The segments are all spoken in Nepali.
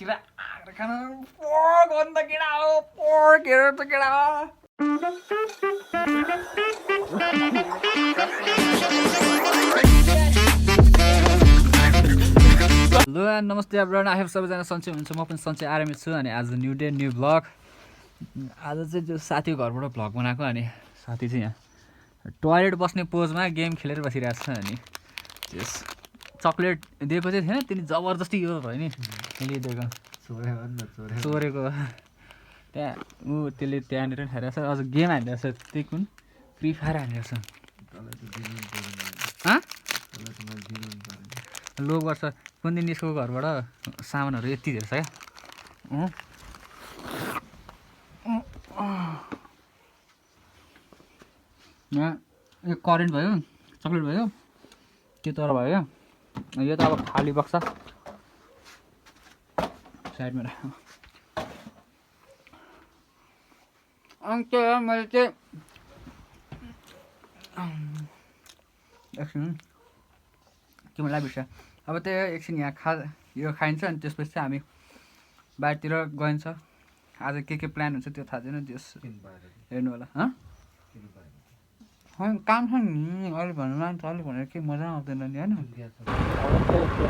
किरा खाना पोर्क हो नि त केटा हो पोर्क हेर त केटा हो हेलो एन्ड नमस्ते एभ्रिवान आई होप सबैजना सन्चै हुनुहुन्छ म पनि सन्चै आरामै छु अनि आज न्यू डे न्यू भ्लग आज चाहिँ जो साथीको घरबाट भ्लग बनाएको अनि साथी चाहिँ यहाँ टोयलेट बस्ने पोजमा गेम खेलेर बसिरहेको छ अनि त्यस चक्लेट दिएको चाहिँ थिएन तिनी जबरजस्ती यो भयो नि लिइदिएको चोरेको त्यहाँ ऊ त्यसले त्यहाँनिर खाइरहेको छ अझ गेम हानिरहेको छ त्यही कुन फ्री फायर हानिरहेको छ लो गर्छ कुन दिन यसको घरबाट सामानहरू यति धेरै छ क्या यहाँ यो करेन्ट भयो चक्लेट भयो त्यो तर भयो यो त अब खाली बक्स साइडमा राख अनि त्यो मैले चाहिँ एकछिन के मलाई बिर्छ अब त्यो एकछिन यहाँ यो खाइन्छ अनि त्यसपछि चाहिँ हामी बाहिरतिर गइन्छ आज के प्लान हुन्छ त्यो थाहा छैन त्यस हेर्नु होला काम छ नि अहिले भन्नु न त अहिले भनेर केही मजा आउँदैन नि होइन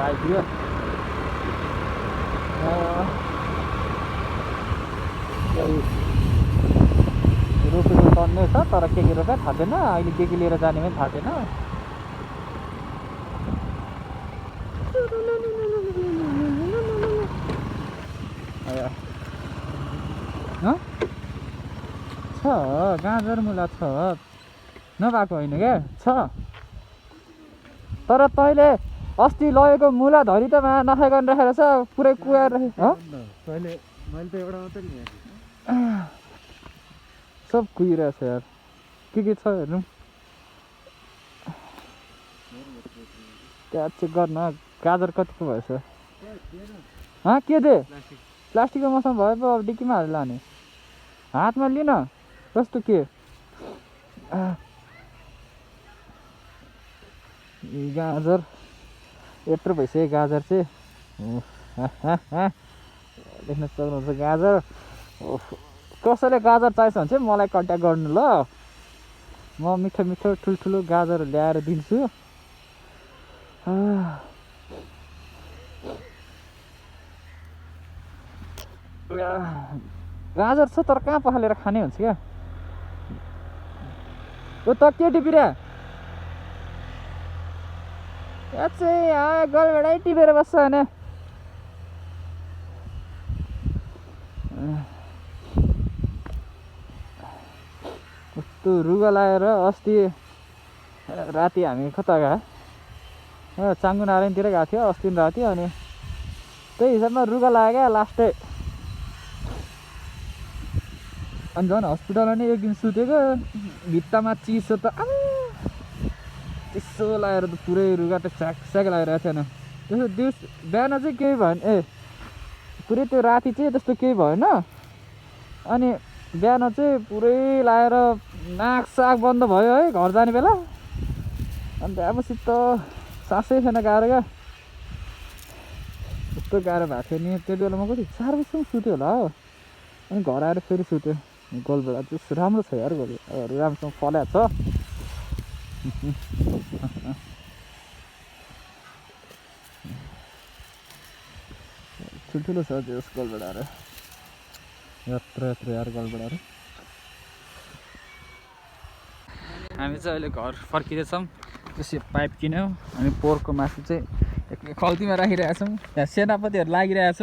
आइदियो रोपेको सर्ने छ तर के रोप्या थाहा छैन अहिले के लिएर जाने पनि थाहा छैन छ गाजर मुला छ नभएको होइन क्या छ तर तैँले अस्ति लगेको मुला धरी त नखाइकन राखेर छ पुरै कुहाएर मैले त एउटा मात्रै लिएँ सब कुहिरहेछ यार के छ हेर्नु त्यहाँ चेक गर्न गाजर कतिको भएछ के दे प्लास्टिकको मौसम भए पो अब डिक्कीमा हालेर लाने हातमा लिन कस्तो के गाजर यत्रो भइसक्यो गाजर चाहिँ देख्न सक्नुहुन्छ गाजर कसैले गाजर चाहिन्छ भने चाहिँ मलाई कन्ट्याक्ट गर्नु ल म मिठो मिठो ठुल्ठुलो गाजर ल्याएर दिन्छु गाजर छ तर कहाँ पखालेर खाने हुन्छ क्या ओ त के टिपिरह चाहिँ गलबाटै टिपेर बस्छ भने कस्तो रुगा लगाएर अस्ति राति हामी कता गयो चाङ्गु नारायणतिर गएको थियो अस्ति राति अनि त्यही हिसाबमा रुगा लाग्यो क्या लास्टै अनि झन् हस्पिटलमा नै एक दिन सुतेको भित्तामा चिसो त चिसो लगाएर त पुरै रुगा त स्याक लगाइरहेको थिएन त्यसो दिउँस बिहान चाहिँ केही भएन पुरै त्यो राति चाहिँ त्यस्तो केही भएन अनि बिहान चाहिँ पुरै लगाएर नाक साग बन्द भयो है घर जाने बेला अनि त्यहाँपछि त सासै छैन गाह्रो क्या यस्तो गाह्रो भएको थियो नि त्यति बेला म कति 4 बजीसम्म सुत्यो होला हो अनि घर आएर फेरि सुत्यो गोलबेडा चाहिँ राम्रो छ यार गोलबेडाहरू राम्रोसँग फल्याएको छ ठुल्ठुलो छ त्यस गोलबेडाहरू यत्रो यार गोलबेडाहरू हामी चाहिँ अहिले घर फर्किँदैछौँ त्यसै पाइप किन्यौँ अनि पोहोरको मासु चाहिँ खल्तीमा राखिरहेछौँ यहाँ सेनापतिहरू लागिरहेछ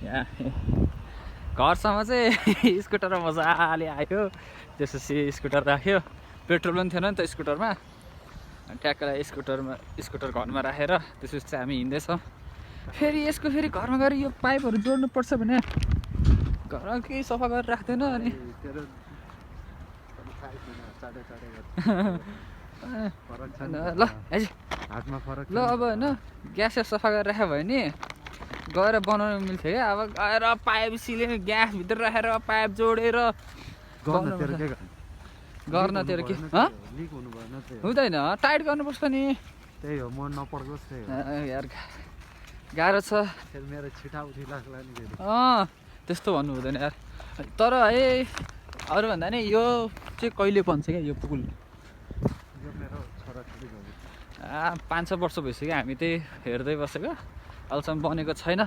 यहाँ घरसम्म चाहिँ स्कुटरमा मजाले आयो त्यसपछि स्कुटर राख्यो पेट्रोल पनि थिएन नि त स्कुटरमा ट्याक्कलाई स्कुटर घरमा राखेर त्यसपछि चाहिँ हामी हिँड्दैछौँ फेरि यसको फेरि घरमा गएर यो पाइपहरू जोड्नुपर्छ भने घरमा केही सफा गरेर राख्दैन अनि ल ल अब होइन ग्यास सफा गरेर राख्यो भने नि गएर बनाउनु मिल्थ्यो क्या अब गएर पाइप सिलिन्डर ग्यासभित्र राखेर पाइप जोडेर गर्न तेरो के हुँदैन टाइट गर्नुपर्छ नि त्यही हो म नपड्कोस् यार गाह्रो छ। मेरो छिटा उठी लाग्ला नि फेरि। त्यस्तो भन्नु हुँदैन यार। तर है अरूभन्दा नि यो चाहिँ कहिले बन्छ क्या यो पुल? यो मेरो छोराछोरी भयो। 5-6 वर्ष भइसक्यो हामी त्यही हेर्दै बसेको, अहिलेसम्म बनेको छैन।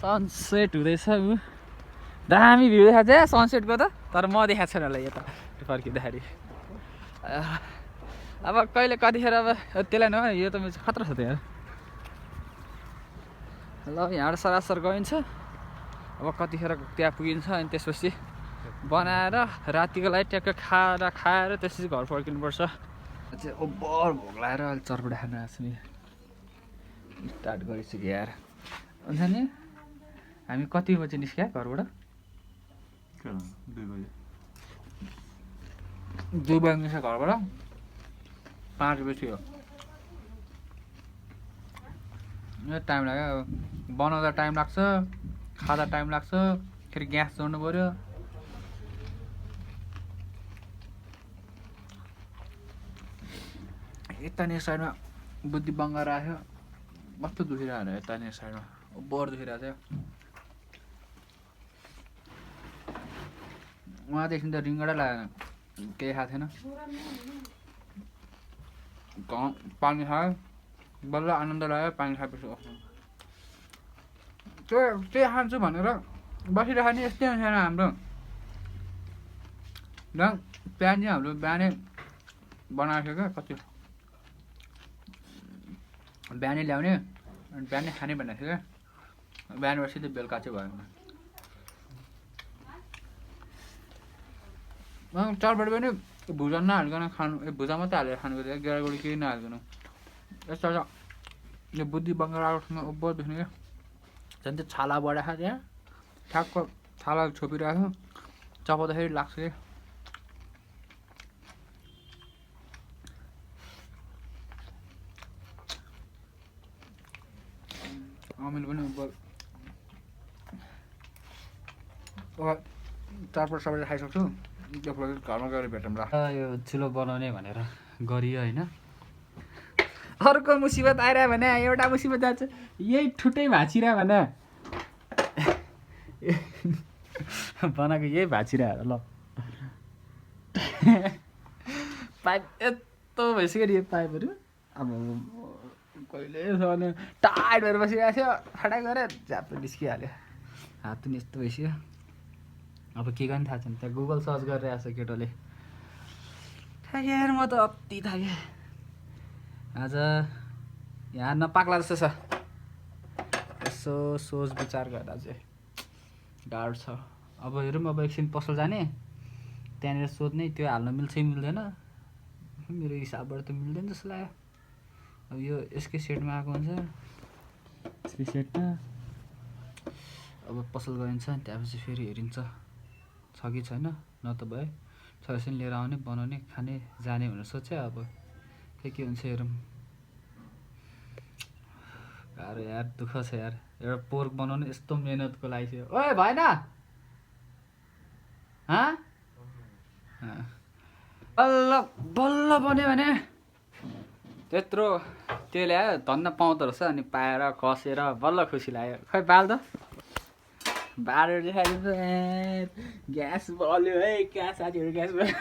सनसेट हुँदैछ ऊ, दामी भ्यू देखाएको छ सनसेटको त, तर म देखाएको छैन होला यता फर्किँदाखेरि। अब कहिले कतिखेर अब त्यसलाई न यो त मेरो खतरा छ त यार। ल यहाँबाट सरासर गइन्छ, अब कतिखेर त्यहाँ पुगिन्छ अनि त्यसपछि बनाएर रातिको लागि ट्याक्क खाएर त्यसपछि घर फर्किनुपर्छ। चाहिँ ओभर भोक लगाएर अहिले चरपटा खानु आएको छु नि, स्टार्ट गरिसक्यो यार। हुन्छ नि हामी कति बजी निस्क्यो घरबाट? 2 बजी निस्क्यो घरबाट, 5 बजी हो। टाइम लाग्यो, बनाउँदा टाइम लाग्छ, खाँदा टाइम लाग्छ, फेरि ग्यास जोड्नु पऱ्यो। यतानिर साइडमा बुद्धि बङ्गाएर आयो, कस्तो दुखिरहेको हो यतानिर साइडमा, ओभर दुखिरहेको थियो। उहाँदेखि त रिङ्गडै लागेन, केही खाएको थिएन। पानी खायो, बल्ल आनन्द लाग्यो पानी खाएपछि। त्यही खान्छु भनेर बसिरहेको नि यस्तै हुन्छ हाम्रो। प्लान चाहिँ हाम्रो बिहानै बनाएको थियो क्या, कति बिहानै ल्याउने अनि बिहानै खाने भनेको थियो क्या। बिहान बसी त बेलुका चाहिँ भएन। चाडबाड पनि भुजा नहालिकन खानु, भुजा मात्रै हालेर खानु पऱ्यो, गेडागुडी केही नहालिकन। यस्तो यो बुद्धि बङ्गाल आएकोसँग ओभर देख्ने क्या, झन् त्यो छाला बढाएको त्यहाँ ठ्याक्क छाला छोपिरहेको चपाउँदाखेरि लाग्छ क्या। अमिल पनि चाडबाड सबैले खाइसक्छु, त्यसपछि घरमा गएर भेटौँला। यो चुलो बनाउने भनेर गरियो होइन, अर्को मुसिबत आइरह्यो भने एउटा मुसिबत जान्छ, यही ठुटै भाँचिरह्यो भने बनाएको यही भाँचिरह्यो ल। पाइप यस्तो भइसक्यो नि यो पाइपहरू, अब कहिले भने टाइट भएर बसिरहेको थियो, फटाक गरेर झ्याप्प निस्किहाल्यो। हात पनि यस्तो भइसक्यो, अब के गर्ने थाहा छैन। त्यहाँ गुगल सर्च गरिरहेको छ केटोले। यार म त अति थाकेँ आज, यहाँ नपाक्ला जस्तो छ। यसो सोच विचार गर्दा चाहिँ गाह्रो छ। अब हेरौँ, अब एकछिन पसल जाने, त्यहाँनिर सोध्ने त्यो हाल्न मिल्छ कि मिल्दैन। मेरो हिसाबबाट त मिल्दैन जस्तो लाग्यो। अब यो यसकै सेटमा आएको हुन्छ, यसकै सेटमा अब पसल गइन्छ, त्यहाँपछि फेरि हेरिन्छ छ कि छैन, न त भयो छोराछोरी लिएर आउने, बनाउने, खाने, जाने भनेर सोचेँ। अब के हुन्छ हेरौँ। गाह्रो यार, दुःख छ यार। एउटा पोर्क बनाउनु यस्तो मेहनतको लागि थियो। ओए भएन बल्ल बल्ल बन्यो भने त्यत्रो त्यो ल्यायो, धन्न पाउँदो रहेछ। अनि पाएर कसेर बल्ल खुसी लाग्यो। खै बाल त बालेर देखाइदिन्छ, ग्यास बल्यो है, कहाँ साथीहरू ग्यास बल्यो।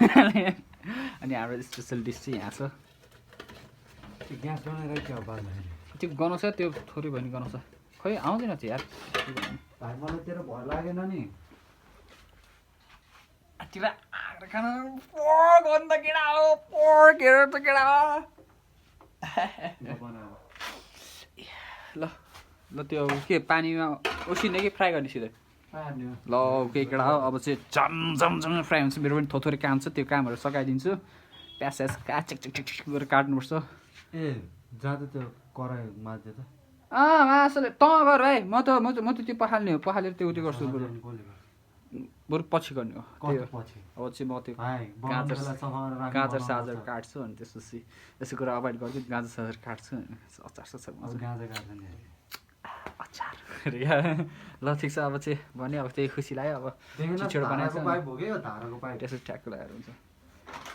अनि हाम्रो स्पेसल डिस चाहिँ यहाँ छ। ग्यास बनाएर क्या हो बाल्दाखेरि? त्यो गनाउँछ, त्यो थोरै भयो भने गनाउँछ। खै आउँदैन त्यो यार, भाइ मलाई तेरो भर लागेन नि। खाना पोर्क हो नि त केटा हो, पोर्क हेर त केटा हो। ल ल त्यो के पानीमा उसिने कि फ्राई गर्ने सिधै? ल ओके केटा हो, अब चाहिँ झमझम फ्राई हुन्छ। मेरो पनि थोरै काम छ, त्यो कामहरू सघाइदिन्छु। प्याज स्याज चिक गरेर काट्नुपर्छ। ए जाँदा त्यो कराई माझ्दै त। मासुले तँ गर है, म त त्यो पखाल्ने हो, पखालेर त्यो उयो गर्छु। बरु पछि गर्ने हो त्यो। अब चाहिँ म त्यो गाजर साजर काट्छु, अनि त्यसपछि यसो कुरा अभोइड गर्छु। गाजर साजर काट्छु, अचार सचार अचार। ल ठिक छ, अब चाहिँ भने अब त्यही खुसी लाग्यो। अब छिटो बनाएको त्यसो ठ्याक्क लगाएर हुन्छ।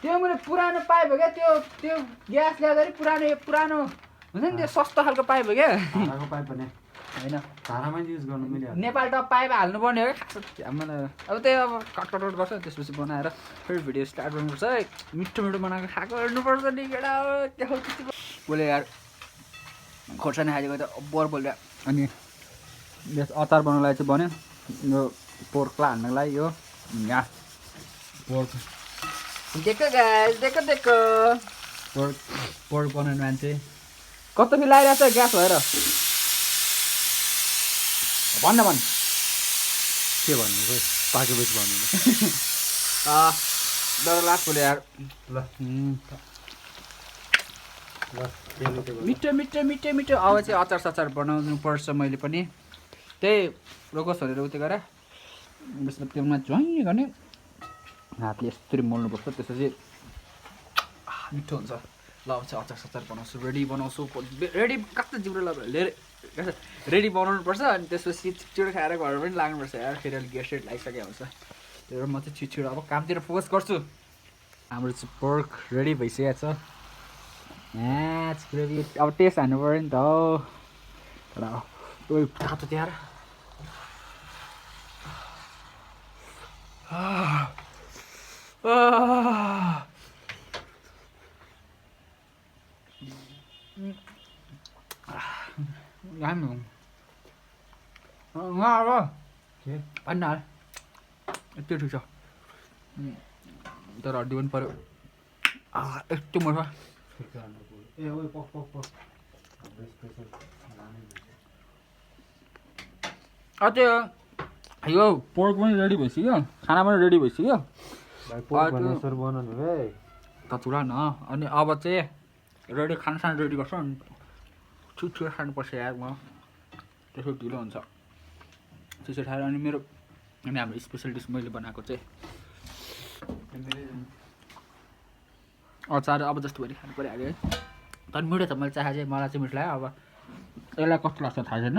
त्यो मैले पुरानो पाइप हो क्या, त्यो ग्यास ल्याउँदाखेरि पुरानो हुन्छ नि, त्यो सस्तो खालको पाइप हो क्या। पाइप भने होइन धारामा युज गर्नु मिल्यो नेपाल टप पाइप हाल्नुपर्ने हो क्या अब त्यही अब कट गर्छ त्यसपछि बनाएर फेरि भिडियो स्टार्ट गर्नुपर्छ है मिठो मिठो बनाएको खाएको हेर्नुपर्छ नि केटा बोले यार खोर्सानी खाएको त बर बोल्यो अनि यस अचार बनाउनलाई चाहिँ बन्यो यो पोर्कलाई हाल्नलाई यो यहाँ पोर्क देखो गाइस देखो पोर्क बनाउने मान्छे कस्तो फिल लागिरहेको छ ग्यास भएर भन्न के भन्नु खोइ पाकेपछि भन्नु डर लाग्छ बोले यार ल मिठो मिठो मिठो मिठो अब चाहिँ अचार सचार बनाउनु पर्छ मैले पनि त्यही रोकोस् भनेर उयो गरेर त्यसमा तेलमा ज्वाइँ गर्ने हातले यस्तरी मोल्नुपर्छ त्यसपछि मिठो हुन्छ ल अब चाहिँ अचार सचार बनाउँछु रेडी बनाउँछु रेडी कस्तो जिब्रो लिएर रेडी बनाउनुपर्छ अनि त्यसपछि छिटो खाएर घर पनि लाग्नुपर्छ यार फेरि अलिक गेस्ट लागिसकेको हुन्छ त्यही भएर म चाहिँ छिटो अब कामतिर फोकस गर्छु हाम्रो चाहिँ पोर्क रेडी भइसकेको छ ग्रेभी अब टेस्ट हान्नु पऱ्यो नि त हौ तातो त्यहाँ अन्ना यति ठिक छ तर हड्डी पनि पऱ्यो यस्तो मजा ए ओइ पक पक पक हाम्रो स्पेशल त्यो यो पोर्क पनि रेडी भइसक्यो खाना पनि रेडी भइसक्यो भाइ पोर्क भनेसर बनाउनु है त तुला न अनि अब चाहिँ रेडी खानासाना रेडी गर्छ अनि छिटो खानुपर्छ यार म त्यसो ढिलो हुन्छ त्यसो खाएर अनि मेरो अनि हाम्रो स्पेसल डिस मैले बनाएको चाहिँ अचार अब जस्तो गरी खानु पऱ्यो अरे तर मिठो त मैले चाहे चाहिँ मलाई चाहिँ मिठो लाग्यो अब यसलाई कस्तो लाग्छ थाहा छैन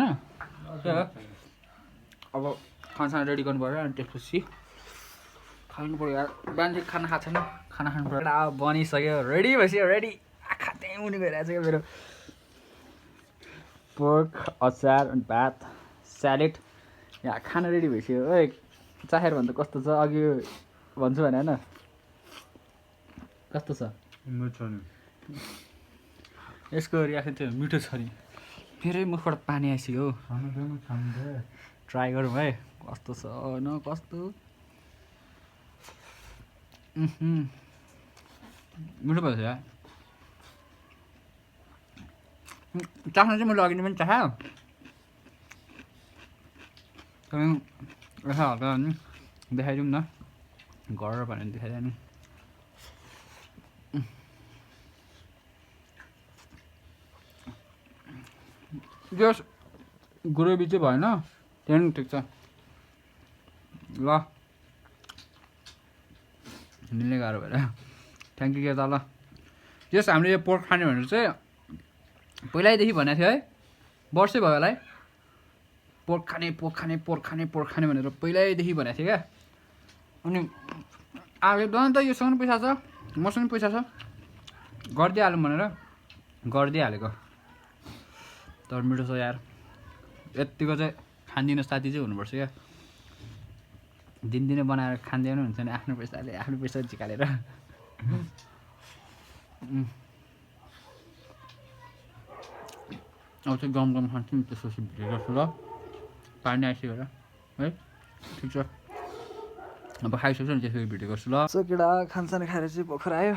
अब खानासाना रेडी गर्नु पऱ्यो अनि त्यसपछि खानु पऱ्यो यार बिहान चाहिँ खाना खाएको छैन खाना खानु पऱ्यो अब बनिसक्यो रेडी भइसक्यो रेडी आँखा त्यहीँ उनी गइरहेको छ क्या मेरो पोर्क अचार अनि भात स्यालेड यहाँ खाना रेडी भइसक्यो ओइ चाखेर भन्दा कस्तो छ अघि भन्छु भने होइन कस्तो छ मिठो नि यसको रियाक्सन चाहिँ मिठो छ नि फेरि मुखबाट पानी आइसक्यो हौ ट्राई गरौँ है कस्तो छ होइन कस्तो मिठो भएछ यार चाख्न चाहिँ मैले अघि पनि चाख्यो यसो हल्का नि देखाइदिउँ न घर भनेर देखाइदियो नि जस ग्रेभी चाहिँ भएन त्यो पनि ठिक छ ल मिल्ने गाह्रो भएर थ्याङ्क यू के त ल जस हामीले यो पोर्क खाने भनेर चाहिँ पहिल्यैदेखि भनेको थियो है वर्षै भयो होला है पोर्क खाने भनेर पहिल्यैदेखि भनेको थियो क्या अनि अहिले त अन्त योसँग पनि पैसा छ मसँग पनि पैसा छ गरिदिइहालौँ भनेर गरिदिइहालेको तर मिठो छ यार यत्तिको चाहिँ खानिदिनु साथी चाहिँ हुनुपर्छ क्या दिनदिनै बनाएर खाँदैन हुन्छ नि आफ्नो पैसा झिकालेर अब चाहिँ गम खान्छु नि त्यसपछि भिडियो गर्छु ल पानी आइसक्यो है ठिक छ अब खाइसक्छु नि त्यसपछि भिडियो गर्छु ल केटा खानसाना खाएर चाहिँ भर्खर आयो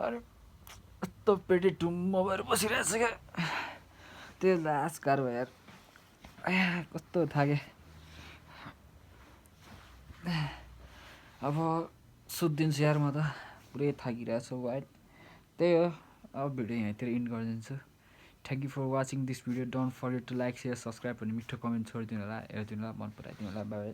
अरे यस्तो पेटी टुम्म भएर बसिरहेछ क्या त्यो लास्ट गाह्रो भयो यार कस्तो थाकेँ अब सुत्दिन्छु यार म त पुरै थाकिरहेको छु वाइट त्यही हो अब भिडियो यहीँतिर इन्ड गरिदिन्छु thank you for watching this video don't forget to like share subscribe भन्ने मिठो कमेन्ट छोडिदिनु होला हेरिदिनु होला मन पराइदिनु होला बाई बाई